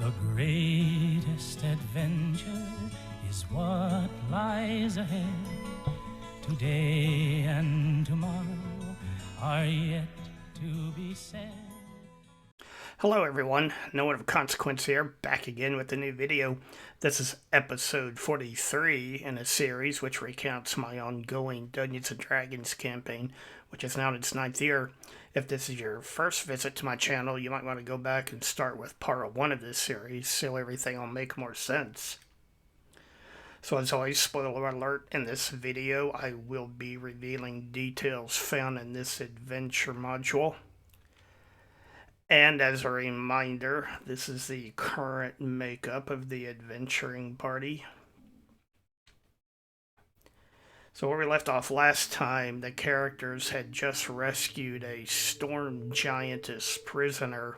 The greatest adventure is what lies ahead. Today and tomorrow are yet to be said. Hello everyone, No One of Consequence here, back again with a new video. This is episode 43 in a series which recounts my ongoing Dungeons & Dragons campaign, which is now in its 9th year. If this is your first visit to my channel, you might want to go back and start with part 1 of this series, so everything will make more sense. So as always, spoiler alert, in this video I will be revealing details found in this adventure module. And as a reminder, this is the current makeup of the adventuring party. So where we left off last time, the characters had just rescued a storm giantess prisoner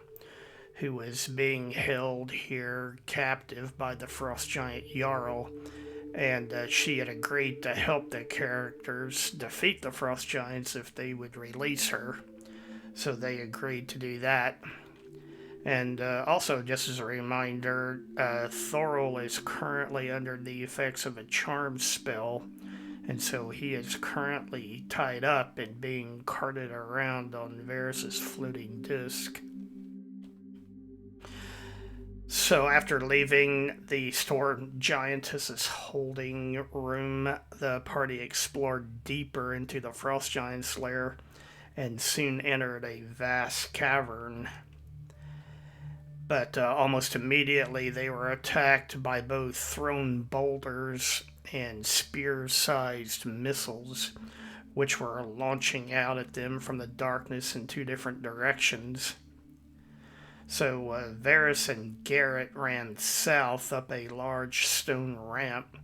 who was being held here captive by the frost giant Jarl. And she had agreed to help the characters defeat the frost giants if they would release her. So they agreed to do that. And also, just as a reminder, Thorol is currently under the effects of a charm spell, and so he is currently tied up and being carted around on Varys' floating disc. So after leaving the storm giantess's holding room, the party explored deeper into the frost giant's lair and soon entered a vast cavern. But almost immediately they were attacked by both thrown boulders and spear-sized missiles, which were launching out at them from the darkness in 2 different directions. So Varys and Garrett ran south up a large stone ramp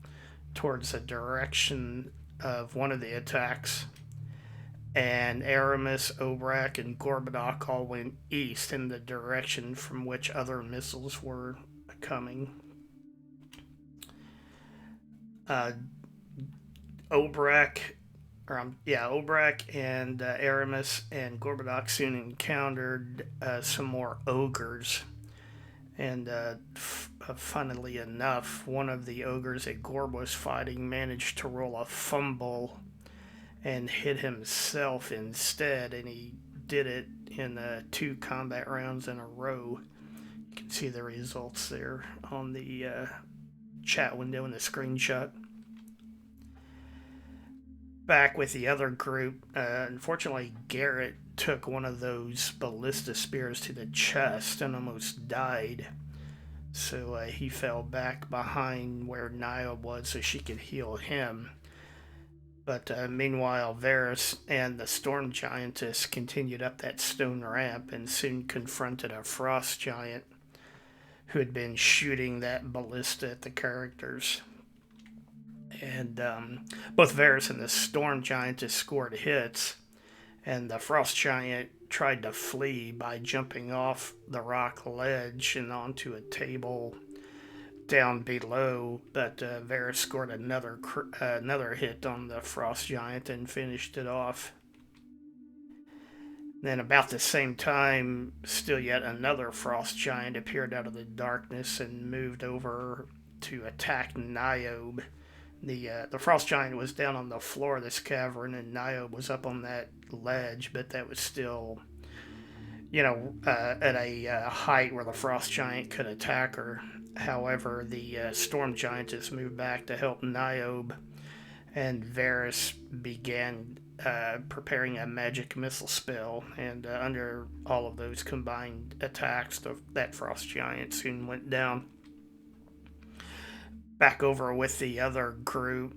towards the direction of one of the attacks, and Aramis, Obrak, and Gorbadoc all went east in the direction from which other missiles were coming. Obrak and Aramis and Gorbadoc soon encountered some more ogres. And funnily enough, one of the ogres that Gorb was fighting managed to roll a fumble and hit himself instead, and he did it in 2 combat rounds in a row. You can see the results there on the chat window in the screenshot. Back with the other group, unfortunately Garrett took one of those ballista spears to the chest and almost died. So he fell back behind where Niobe was so she could heal him. But meanwhile, Varys and the storm giantess continued up that stone ramp and soon confronted a frost giant who had been shooting that ballista at the characters. And both Varys and the storm giantess scored hits, and the frost giant tried to flee by jumping off the rock ledge and onto a table down below, but Varys scored another hit on the frost giant and finished it off. Then about the same time, still yet another frost giant appeared out of the darkness and moved over to attack Niobe. The frost giant was down on the floor of this cavern, and Niobe was up on that ledge, but that was still, at a height where the frost giant could attack her. However, the storm giantess moved back to help Niobe, and Varys began preparing a magic missile spell, and under all of those combined attacks, that frost giant soon went down. Back over with the other group,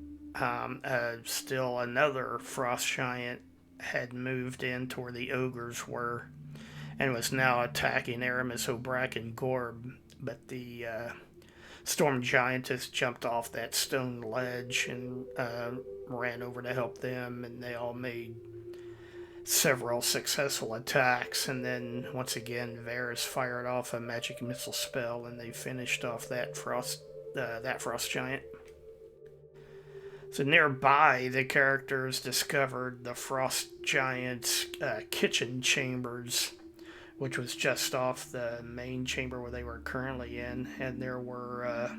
still another frost giant had moved in to where the ogres were and was now attacking Aramis, Obrak, and Gorb. But the storm giantess jumped off that stone ledge and ran over to help them, and they all made several successful attacks. And then once again, Varys fired off a magic missile spell, and they finished off that frost giant. So nearby, the characters discovered the frost giant's kitchen chambers, which was just off the main chamber where they were currently in, and there were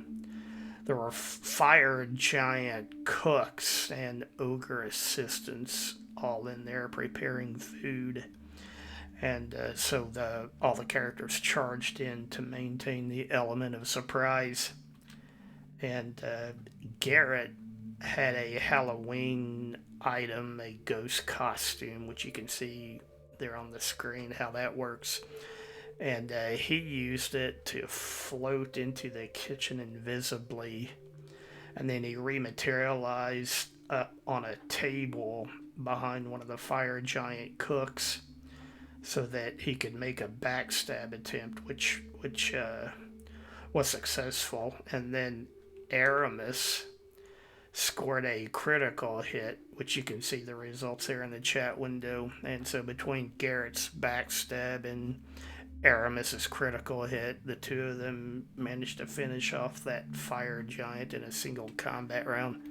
fire giant cooks and ogre assistants all in there preparing food. And so all the characters charged in to maintain the element of surprise. And Garrett had a Halloween item, a ghost costume, which you can see there on the screen how that works. And he used it to float into the kitchen invisibly. And then he rematerialized on a table behind one of the fire giant cooks so that he could make a backstab attempt, which was successful. And then Aramis scored a critical hit, which you can see the results there in the chat window. And so between Garrett's backstab and Aramis's critical hit, the two of them managed to finish off that fire giant in a single combat round.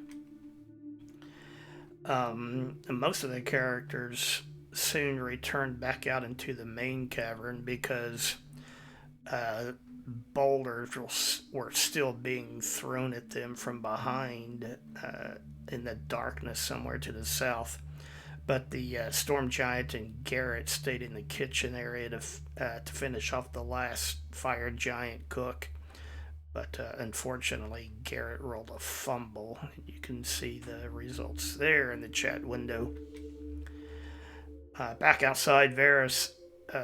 Most of the characters soon returned back out into the main cavern because boulders were still being thrown at them from behind in the darkness somewhere to the south. But the storm giant and Garrett stayed in the kitchen area to finish off the last fire giant cook. But unfortunately, Garrett rolled a fumble. You can see the results there in the chat window. Back outside, Varys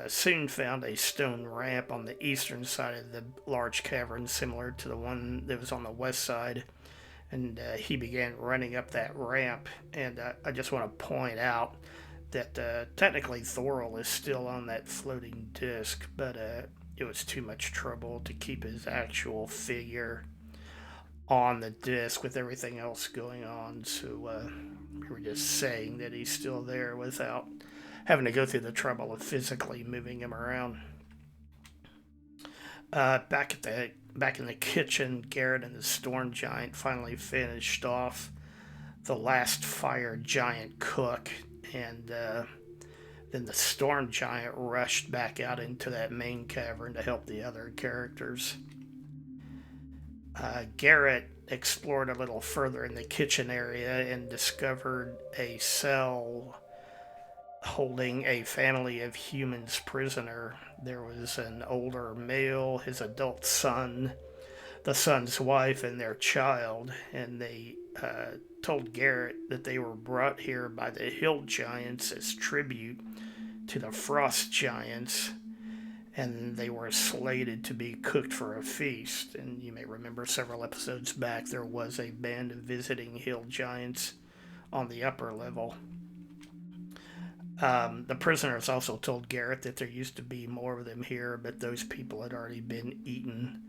soon found a stone ramp on the eastern side of the large cavern, similar to the one that was on the west side. And he began running up that ramp. And I just want to point out that technically Thorol is still on that floating disc, but it was too much trouble to keep his actual figure on the disc with everything else going on. So we were just saying that he's still there without having to go through the trouble of physically moving him around. Back in the kitchen, Garrett and the storm giant finally finished off the last fire giant cook, and then the storm giant rushed back out into that main cavern to help the other characters. Garrett explored a little further in the kitchen area and discovered a cell holding a family of humans prisoner. There was an older male, his adult son, the son's wife, and their child, and they told Garrett that they were brought here by the hill giants as tribute to the frost giants, and they were slated to be cooked for a feast. And you may remember several episodes back there was a band of visiting hill giants on the upper level. The prisoners also told Garrett that there used to be more of them here, but those people had already been eaten.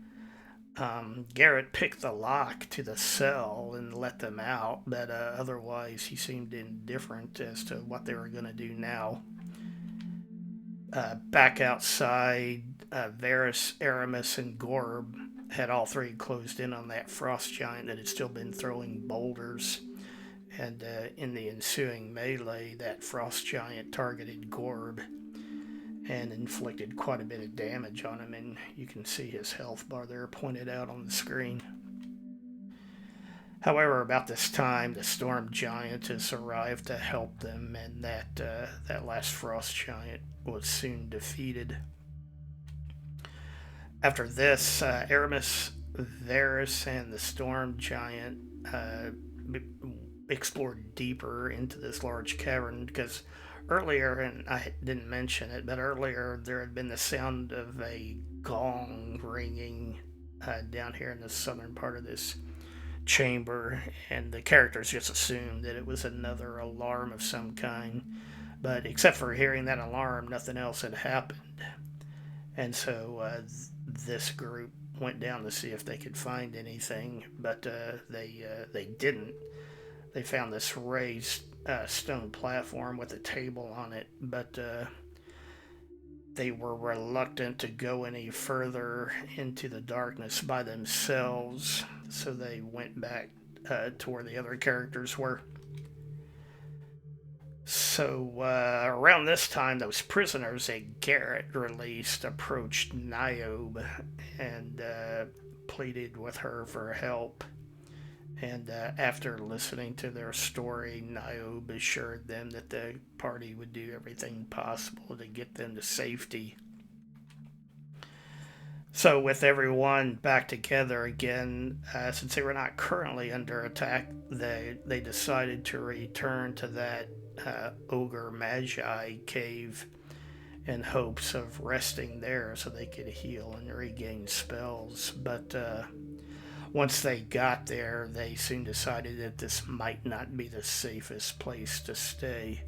Garrett picked the lock to the cell and let them out, but otherwise he seemed indifferent as to what they were going to do now. Back outside, Varys, Aramis, and Gorb had all three closed in on that frost giant that had still been throwing boulders. And in the ensuing melee, that frost giant targeted Gorb and inflicted quite a bit of damage on him, and you can see his health bar there pointed out on the screen. However, about this time, the storm giantess arrived to help them, and that last frost giant was soon defeated. After this, Aramis, Varys, and the storm giant explored deeper into this large cavern, because earlier, and I didn't mention it, but earlier there had been the sound of a gong ringing down here in the southern part of this chamber, and the characters just assumed that it was another alarm of some kind. But except for hearing that alarm, nothing else had happened. And so this group went down to see if they could find anything, but they didn't. They found this raised stone platform with a table on it, but they were reluctant to go any further into the darkness by themselves, so they went back to where the other characters were. So around this time, those prisoners that Garrett released approached Niobe and pleaded with her for help. And after listening to their story, Niobe assured them that the party would do everything possible to get them to safety. So, with everyone back together again, since they were not currently under attack, they decided to return to that Ogre Magi cave in hopes of resting there so they could heal and regain spells. But once they got there, they soon decided that this might not be the safest place to stay.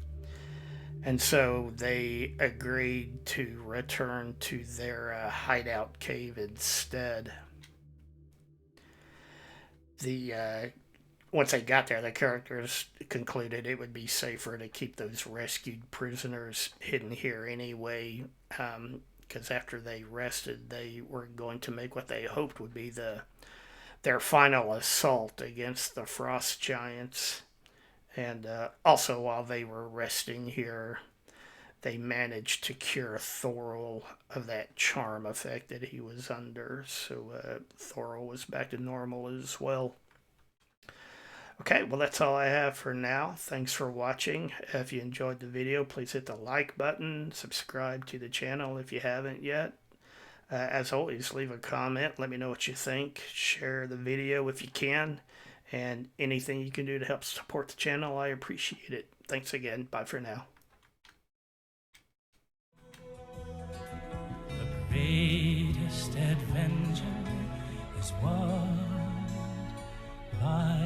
And so they agreed to return to their hideout cave instead. Once they got there, the characters concluded it would be safer to keep those rescued prisoners hidden here anyway, because after they rested, they were going to make what they hoped would be their final assault against the frost giants. And also, while they were resting here, they managed to cure Thorol of that charm effect that he was under. So Thorol was back to normal as well. Okay, well, that's all I have for now. Thanks for watching. If you enjoyed the video, please hit the like button. Subscribe to the channel if you haven't yet. As always, leave a comment. Let me know what you think. Share the video if you can. And anything you can do to help support the channel, I appreciate it. Thanks again. Bye for now. The greatest adventure is what lies